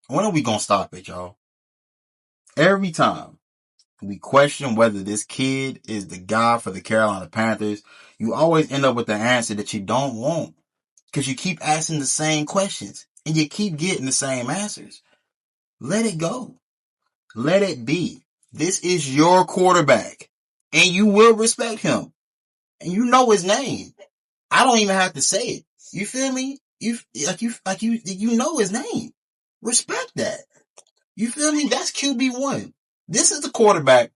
When are we going to stop it, y'all? Every time we question whether this kid is the guy for the Carolina Panthers, you always end up with the answer that you don't want. Because you keep asking the same questions and you keep getting the same answers. Let it go. Let it be. This is your quarterback and you will respect him. And you know his name. I don't even have to say it. You feel me? You know his name. Respect that. You feel me? That's QB1. This is the quarterback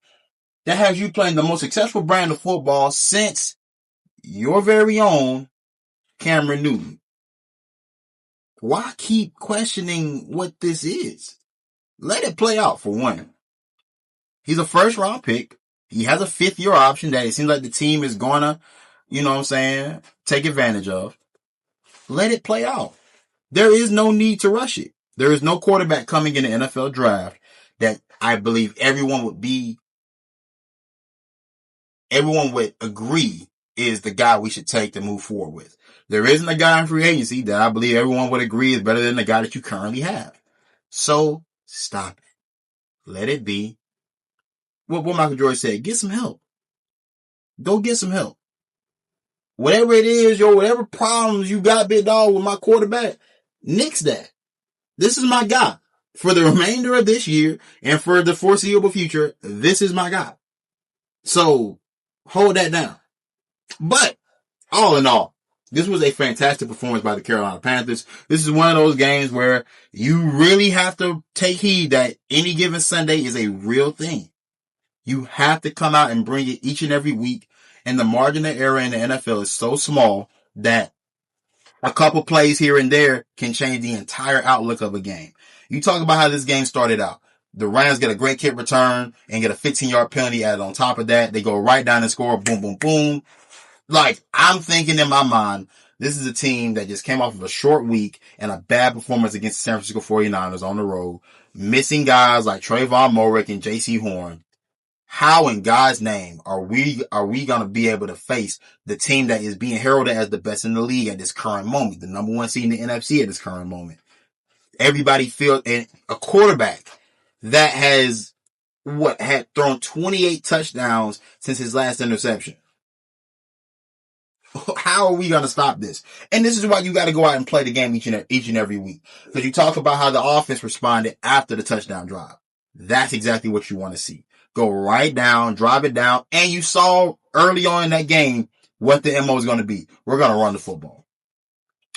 that has you playing the most successful brand of football since your very own Cameron Newton. Why keep questioning what this is? Let it play out for one. He's a first round pick. He has a 5th-year option that it seems like the team is gonna, you know what I'm saying, take advantage of. Let it play out. There is no need to rush it. There is no quarterback coming in the NFL draft that I believe everyone would agree is the guy we should take to move forward with. There isn't a guy in free agency that I believe everyone would agree is better than the guy that you currently have. So stop it. Let it be. What Michael Jordan said, get some help. Go get some help. Whatever it is, whatever problems you got, big dog, with my quarterback, nix that. This is my guy. For the remainder of this year and for the foreseeable future, this is my guy. So hold that down. But all in all, this was a fantastic performance by the Carolina Panthers. This is one of those games where you really have to take heed that any given Sunday is a real thing. You have to come out and bring it each and every week. And the margin of error in the NFL is so small that a couple plays here and there can change the entire outlook of a game. You talk about how this game started out. The Rams get a great kick return and get a 15-yard penalty added on top of that. They go right down and score. Boom, boom, boom. Like, I'm thinking in my mind, this is a team that just came off of a short week and a bad performance against the San Francisco 49ers on the road, missing guys like Trayvon Mulrick and J.C. Horn. How in God's name are we going to be able to face the team that is being heralded as the best in the league at this current moment, the number one seed in the NFC at this current moment? Everybody feels, and a quarterback that had thrown 28 touchdowns since his last interception. How are we going to stop this? And this is why you got to go out and play the game each and every week. Because you talk about how the offense responded after the touchdown drive. That's exactly what you want to see. Go right down, drive it down. And you saw early on in that game what the MO is going to be. We're going to run the football.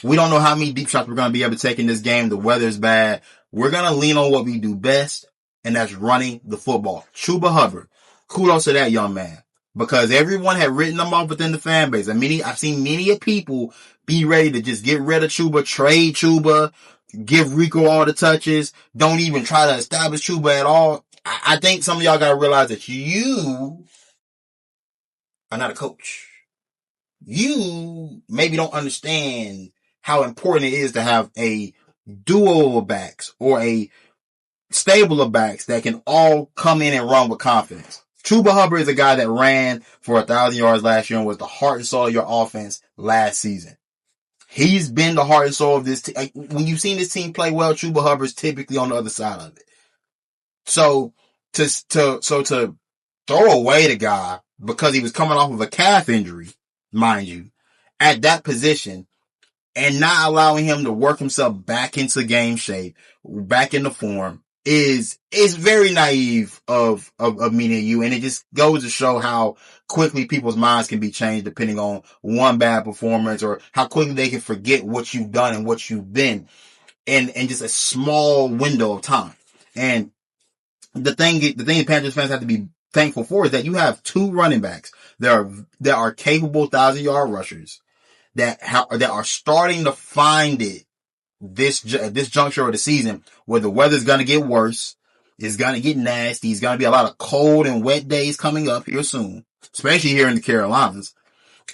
We don't know how many deep shots we're going to be able to take in this game. The weather's bad. We're going to lean on what we do best, and that's running the football. Chuba Hubbard. Kudos to that young man. Because everyone had written them off within the fan base. I've seen many people be ready to just get rid of Chuba, trade Chuba, give Rico all the touches, don't even try to establish Chuba at all. I think some of y'all gotta realize that you are not a coach. You maybe don't understand how important it is to have a duo of backs or a stable of backs that can all come in and run with confidence. Chuba Hubbard is a guy that ran for 1,000 yards last year and was the heart and soul of your offense last season. He's been the heart and soul of this team. When you've seen this team play well, Chuba Hubbard's typically on the other side of it. So to throw away the guy because he was coming off of a calf injury, mind you, at that position, and not allowing him to work himself back into game shape, back into form, is very naive of me and you. And it just goes to show how quickly people's minds can be changed depending on one bad performance, or how quickly they can forget what you've done and what you've been in just a small window of time. And the thing the Panthers fans have to be thankful for is that you have 2 running backs that are capable 1,000-yard rushers that are starting to find it this juncture of the season, where the weather's going to get worse. It's going to get nasty. It's going to be a lot of cold and wet days coming up here soon, especially here in the Carolinas.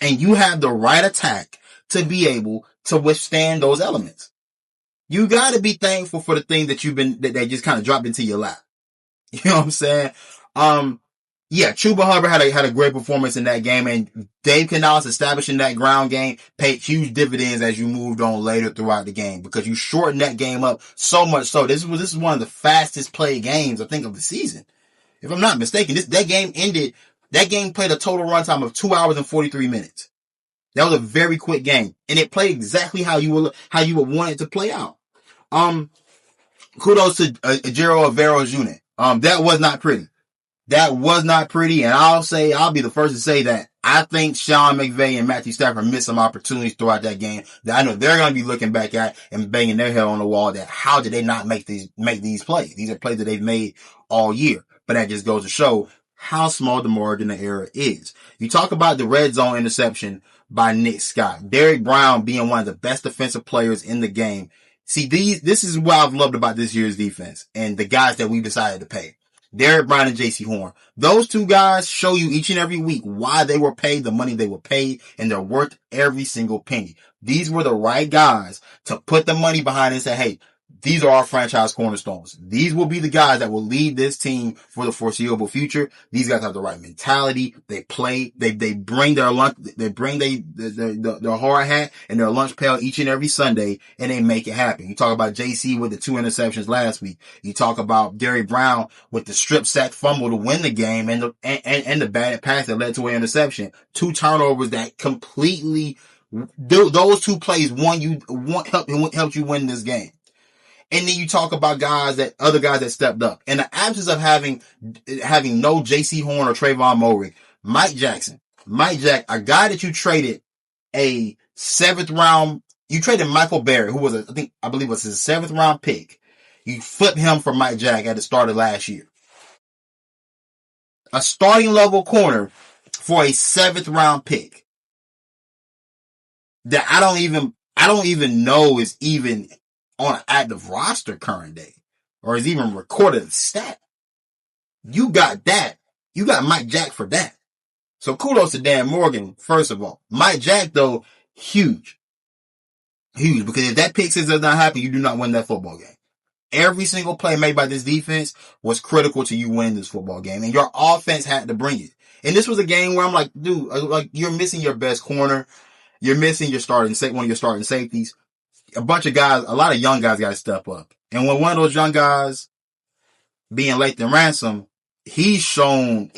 And you have the right attack to be able to withstand those elements. You got to be thankful for the thing that that just kind of dropped into your lap. You know what I'm saying? Yeah, Chuba Hubbard had a great performance in that game, and Dave Canales establishing that ground game paid huge dividends as you moved on later throughout the game because you shortened that game up so much so. This is one of the fastest played games I think of the season, if I'm not mistaken. That game ended. That game played a total runtime of 2 hours and 43 minutes. That was a very quick game, and it played exactly how you would want it to play out. Kudos to Jero Avero's unit. That was not pretty. That was not pretty, and I'll be the first to say that I think Sean McVay and Matthew Stafford missed some opportunities throughout that game that I know they're going to be looking back at and banging their head on the wall that how did they not make these plays? These are plays that they've made all year, but that just goes to show how small the margin of error is. You talk about the red zone interception by Nick Scott, Derrick Brown being one of the best defensive players in the game. See, this is what I've loved about this year's defense and the guys that we decided to pay. Derrick Brown and J.C. Horn. Those two guys show you each and every week why they were paid the money they were paid, and they're worth every single penny. These were the right guys to put the money behind and say, hey, these are our franchise cornerstones. These will be the guys that will lead this team for the foreseeable future. These guys have the right mentality. They play. They bring their lunch. They bring their hard hat and their lunch pail each and every Sunday, and they make it happen. You talk about JC with the 2 interceptions last week. You talk about Derrick Brown with the strip sack fumble to win the game, and the bad pass that led to an interception. 2 turnovers that completely. Those 2 plays helped you win this game. And then you talk about other guys that stepped up. In the absence of having no J.C. Horn or Trayvon Mullen, Mike Jackson, a guy that you traded a 7th round, you traded Michael Barrett, who was I believe was his 7th round pick. You flipped him for Mike Jack at the start of last year. A starting level corner for a 7th round pick that I don't even know is even on an active roster current day or is even recorded a stat. You got that. You got Mike Jack for that. So kudos to Dan Morgan, first of all. Mike Jack, though, huge. Huge. Because if that pick six does not happen, you do not win that football game. Every single play made by this defense was critical to you winning this football game. And your offense had to bring it. And this was a game where I'm like, dude, like you're missing your best corner. You're missing one of your starting safeties. A bunch of guys, a lot of young guys got to step up. And when one of those young guys, being Lathan Ransom, he's shown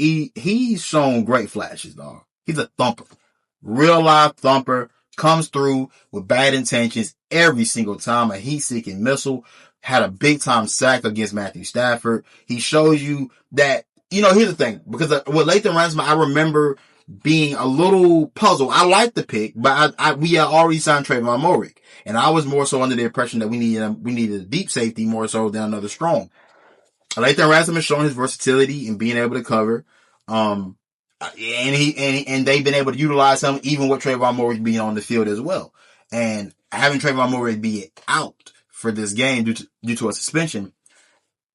great flashes, dog. He's a thumper. Real live thumper. Comes through with bad intentions every single time. A heat-seeking missile. Had a big-time sack against Matthew Stafford. He shows you that, here's the thing. Because with Lathan Ransom, I remember being a little puzzled. I liked the pick, but we had already signed Trayvon Mullen. And I was more so under the impression that we needed a deep safety more so than another strong. Lathan Ransom has shown his versatility in being able to cover. And they've been able to utilize him even with Trayvon Mullen being on the field as well. And having Trayvon Mullen be out for this game due to a suspension,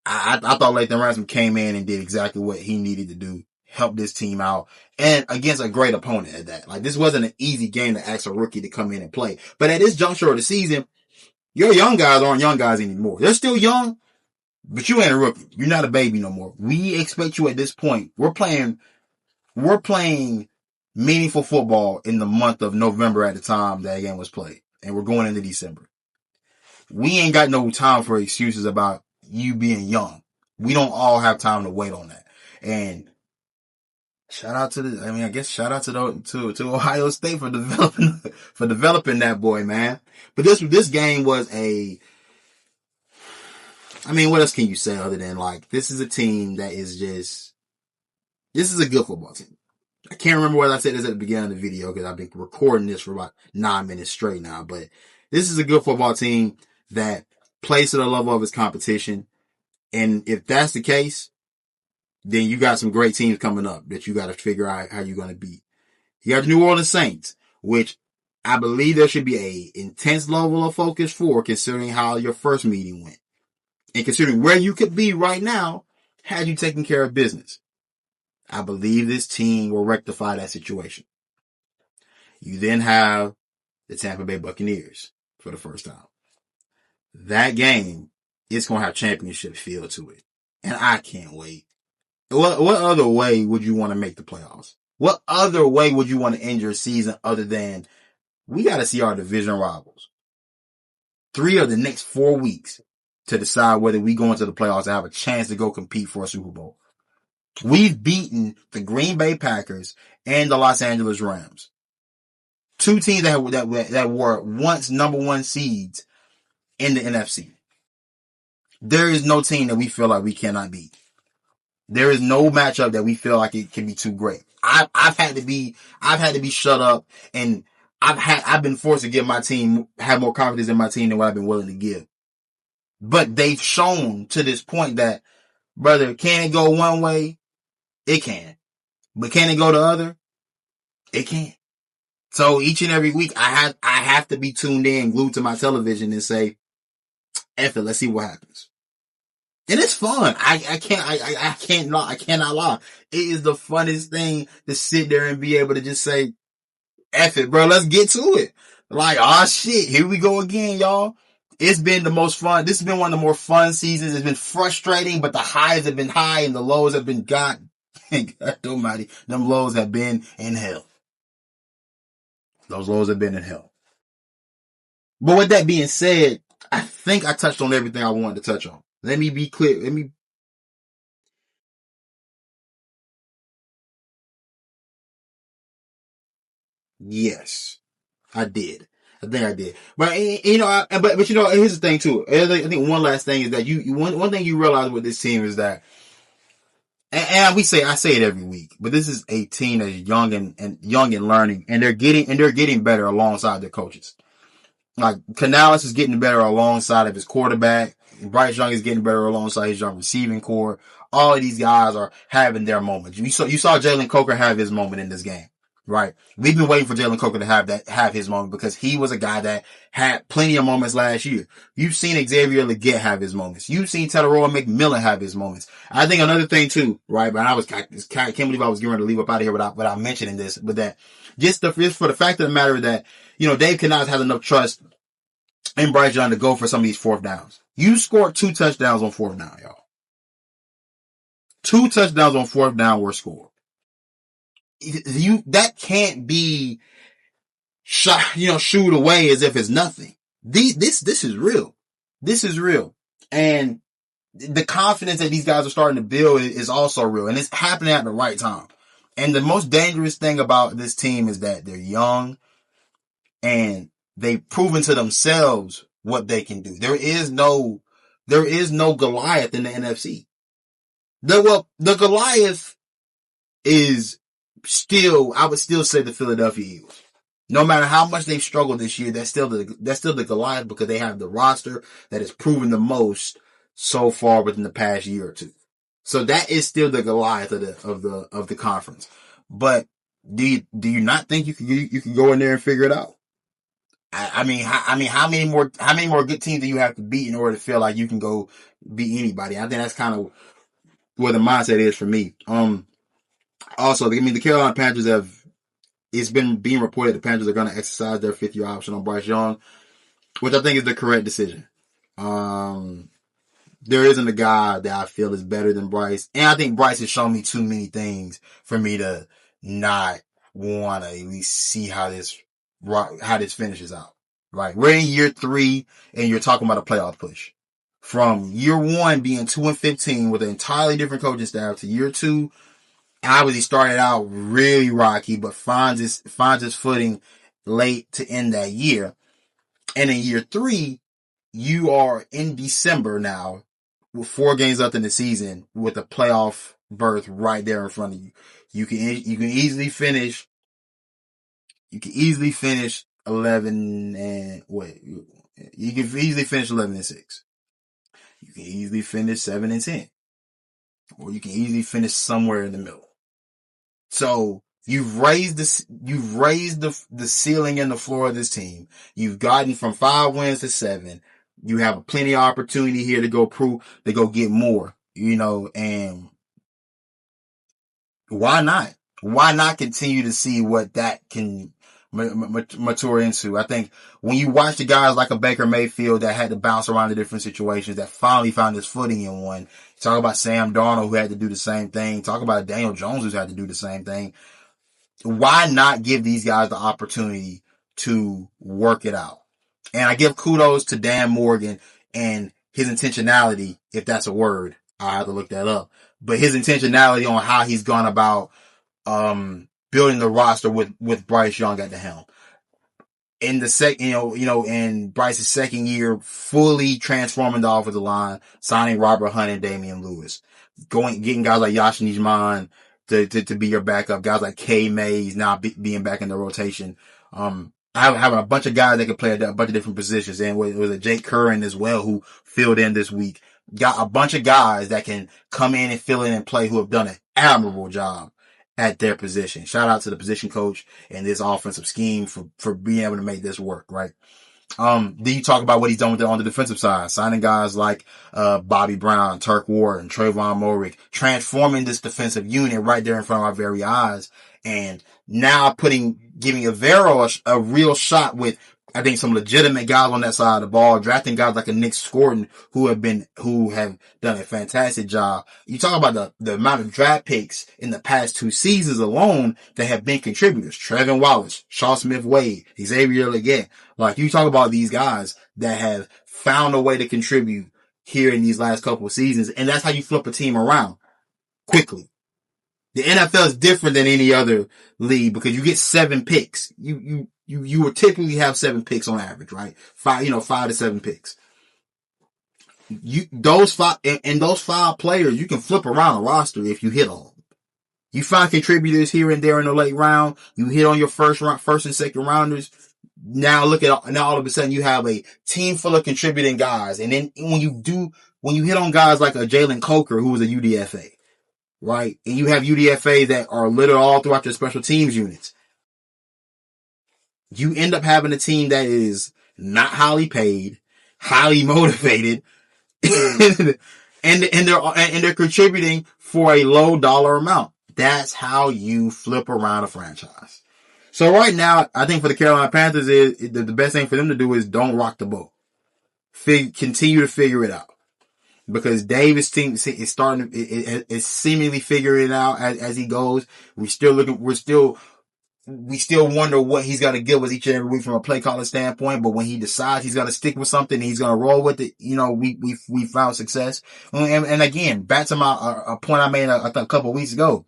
I thought Lathan Ransom came in and did exactly what he needed to do. Help this team out, and against a great opponent at that. Like, this wasn't an easy game to ask a rookie to come in and play. But at this juncture of the season, your young guys aren't young guys anymore. They're still young, but you ain't a rookie. You're not a baby no more. We expect you at this point. We're playing meaningful football in the month of November at the time that game was played. And we're going into December. We ain't got no time for excuses about you being young. We don't all have time to wait on that. And shout out to Ohio State for developing that boy, man. But this game was what else can you say other than like this is a team that is this is a good football team. I can't remember what I said this at the beginning of the video because I've been recording this for about 9 minutes straight now. But this is a good football team that plays to the level of its competition. And if that's the case, then you got some great teams coming up that you got to figure out how you're going to beat. You got the New Orleans Saints, which I believe there should be a intense level of focus for, considering how your first meeting went. And considering where you could be right now, had you taken care of business. I believe this team will rectify that situation. You then have the Tampa Bay Buccaneers for the first time. That game is going to have championship feel to it. And I can't wait. What other way would you want to make the playoffs? What other way would you want to end your season other than we got to see our division rivals 3 of the next 4 weeks to decide whether we go into the playoffs and have a chance to go compete for a Super Bowl. We've beaten the Green Bay Packers and the Los Angeles Rams. Two teams that were once number one seeds in the NFC. There is no team that we feel like we cannot beat. There is no matchup that we feel like it can be too great. I've had to be shut up, and I've been forced to give my team, have more confidence in my team than what I've been willing to give. But they've shown to this point that, brother, can it go one way? It can. But can it go the other? It can't. So each and every week I have to be tuned in, glued to my television and say, F it, let's see what happens. And it's fun. I cannot lie. It is the funnest thing to sit there and be able to just say, F it, bro, let's get to it. Like, oh shit, here we go again, y'all. It's been the most fun. This has been one of the more fun seasons. It's been frustrating, but the highs have been high and the lows have been God almighty. Them lows have been in hell. Those lows have been in hell. But with that being said, I think I touched on everything I wanted to touch on. Let me be clear. Yes, I did. I think I did. But you know, but you know, here's the thing too. I think one last thing is that one thing you realize with this team is that, and I say it every week, but this is a team that's young and young and learning, and they're getting better alongside their coaches. Like Canales is getting better alongside of his quarterback. Bryce Young is getting better alongside his young receiving core. All of these guys are having their moments. You saw Jalen Coker have his moment in this game, right? We've been waiting for Jalen Coker to have his moment because he was a guy that had plenty of moments last year. You've seen Xavier Legette have his moments. You've seen Teteroa McMillan have his moments. I think another thing too, right? But I can't believe I was getting ready to leave up out of here without mentioning this, but that just for the fact of the matter that, you know, Dave Canales has enough trust in Bryce Young to go for some of these fourth downs. You scored 2 touchdowns on fourth down, y'all. 2 touchdowns on fourth down were scored. That can't be shot, shooed away as if it's nothing. This is real. This is real. And the confidence that these guys are starting to build is also real. And it's happening at the right time. And the most dangerous thing about this team is that they're young and they've proven to themselves what they can do. There is no Goliath in the NFC. The Goliath is still, I would still say, the Philadelphia Eagles. No matter how much they've struggled this year, that's still the Goliath because they have the roster that has proven the most so far within the past year or two. So that is still the Goliath of the conference. But do you not think you can go in there and figure it out? I mean, how many more good teams do you have to beat in order to feel like you can go beat anybody? I think that's kind of where the mindset is for me. Also, the Carolina Panthers it's been being reported the Panthers are going to exercise their 5th-year option on Bryce Young, which I think is the correct decision. There isn't a guy that I feel is better than Bryce. And I think Bryce has shown me too many things for me to not want to at least see how this finishes out. Right. We're in year 3 and you're talking about a playoff push. From year 1 being 2-15 with an entirely different coaching staff to year 2, obviously started out really rocky, but finds his footing late to end that year. And in year 3, you are in December now with 4 games left in the season with a playoff berth right there in front of you. You can easily finish 11 and wait. You can easily finish 11-6. You can easily finish 7-10. Or you can easily finish somewhere in the middle. So you've raised the ceiling and the floor of this team. You've gotten from 5 wins to 7. You have plenty of opportunity here to go get more, and why not? Why not continue to see what that can mature into. I think when you watch the guys like a Baker Mayfield that had to bounce around the different situations, that finally found his footing in one. Talk about Sam Darnold who had to do the same thing. Talk about Daniel Jones who's had to do the same thing. Why not give these guys the opportunity to work it out? And I give kudos to Dan Morgan and his intentionality, if that's a word. I have to look that up. But his intentionality on how he's gone about building the roster with Bryce Young at the helm. In the second, in Bryce's second year, fully transforming the offensive line, signing Robert Hunt and Damian Lewis, getting guys like Yashin Nijman to be your backup, guys like K Mays now being back in the rotation. Having a bunch of guys that can play a bunch of different positions, and it was a Jake Curran as well who filled in this week. Got a bunch of guys that can come in and fill in and play who have done an admirable job at their position. Shout out to the position coach and this offensive scheme for being able to make this work, right? Then you talk about what he's done on the defensive side, signing guys like Bobby Brown, Turk Ward, Trayvon Moehrig, transforming this defensive unit right there in front of our very eyes, and now giving Avero a real shot with, I think, some legitimate guys on that side of the ball, drafting guys like a Nick Scorton who have done a fantastic job. You talk about the amount of draft picks in the past 2 seasons alone that have been contributors. Trevin Wallace, Shaw Smith-Wade, Xavier Legette. Like, you talk about these guys that have found a way to contribute here in these last couple of seasons, and that's how you flip a team around quickly. The NFL is different than any other league because you get 7 picks. You would typically have 7 picks on average, right? 5 to 7 picks. Those 5 players, you can flip around a roster if you hit on them. You find contributors here and there in the late round. You hit on your first and second rounders. Now all of a sudden you have a team full of contributing guys. And then when you hit on guys like a Jalen Coker, who was a UDFA, right? And you have UDFA that are littered all throughout your special teams units. You end up having a team that is not highly paid, highly motivated, and they're contributing for a low dollar amount. That's how you flip around a franchise. So right now, I think for the Carolina Panthers, the best thing for them to do is don't rock the boat. Continue to figure it out. Because Davis' team is seemingly figuring it out as he goes. We still wonder what he's going to give us each and every week from a play calling standpoint. But when he decides he's going to stick with something, he's going to roll with it. We found success. And again, back to a point I made a couple of weeks ago.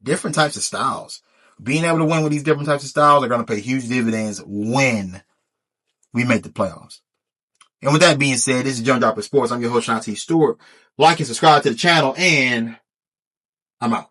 Different types of styles. Being able to win with these different types of styles are going to pay huge dividends when we make the playoffs. And with that being said, this is John Dropper Sports. I'm your host, Shanti Stewart. Like and subscribe to the channel, and I'm out.